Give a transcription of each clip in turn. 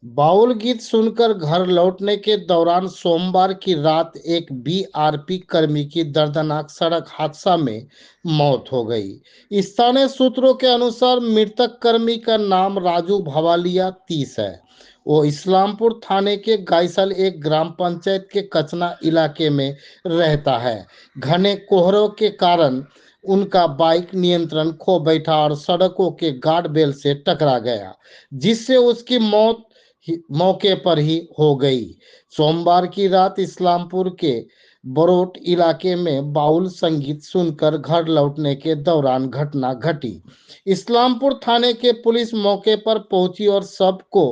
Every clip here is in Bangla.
बाउल गीत सुनकर घर लौटने के दौरान सोमवार की रात एक बीआरपी कर्मी की दर्दनाक सड़क हादसा में मौत हो गई। स्थानीय सूत्रों के अनुसार मृतक कर्मी का नाम राजू भवालिया 30 है। वो इस्लामपुर थाने के गायसल एक ग्राम पंचायत के कचना इलाके में रहता है। घने कोहरों के कारण उनका बाइक नियंत्रण खो बैठा और सड़कों के गार्ड बेल से टकरा गया, जिससे उसकी मौत मौके पर ही हो गई। सोमवार की रात इस्लामपुर के बरोट इलाके में बाउल संगीत सुनकर घर लौटने के दौरान घटना घटी। इस्लामपुर थाने के पुलिस मौके पर पहुंची और शव को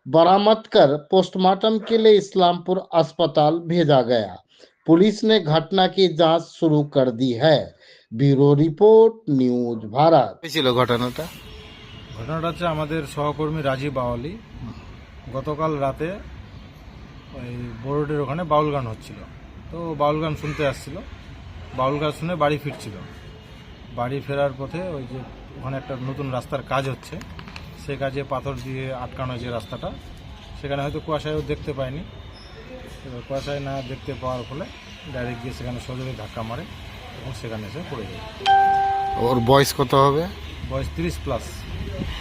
बरामद कर पोस्टमार्टम के लिए इस्लामपुर अस्पताल भेजा गया। पुलिस ने घटना की जांच शुरू कर दी है। Bureau report, news Bharat. ছিল ঘটনাটা? ঘটনাটা হচ্ছে আমাদের সহকর্মী রাজীব বাওয়ালি গতকাল রাতে ওই বোরোডের ওখানে বাউল গান হচ্ছিল, তো বাউল গান শুনতে আসছিল। বাউল গান শুনে বাড়ি ফিরছিল। বাড়ি ফেরার পথে ওই যে ওখানে একটা নতুন রাস্তার কাজ হচ্ছে, সে কাজে পাথর দিয়ে আটকানো যে রাস্তাটা, সেখানে হয়তো কুয়াশায় ও দেখতে পায়নি। এবার কুয়াশায় না দেখতে পাওয়ার ফলে ডাইরেক্ট গিয়ে সেখানে সজোরে ধাক্কা মারে এবং সেখানে এসে পড়ে যায়। ওর বয়স কত হবে? বয়স 30+।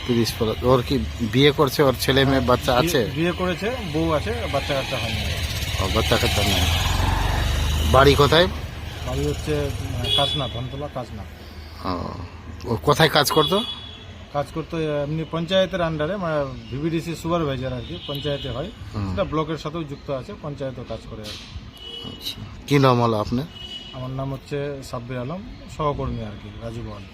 30 প্লাস। ওর কি বিয়ে করছে? ওর ছেলে মেয়ে বাচ্চা আছে? বিয়ে করেছে, বউ আছে, বাচ্চা কাচ্চা হয়নি। ও বাচ্চা কাচ্চা নেই। বাড়ি কোথায়? বাড়ি হচ্ছে কাজনা, ধনতলা কাজনা। ও, ও কোথায় কাজ করতো? কাজ করতো এমনি পঞ্চায়েতের আন্ডারে, মানে ভিভিডিসি সুপারভাইজার আর কি, পঞ্চায়েতে হয়। সেটা ব্লকের সাথেও যুক্ত আছে, পঞ্চায়েতও কাজ করে আর কি। আচ্ছা, কি নাম হলো আপনার? আমার নাম হচ্ছে সাব্বির আলম, সহকর্মী আর কি, রাজু বাওয়ালি।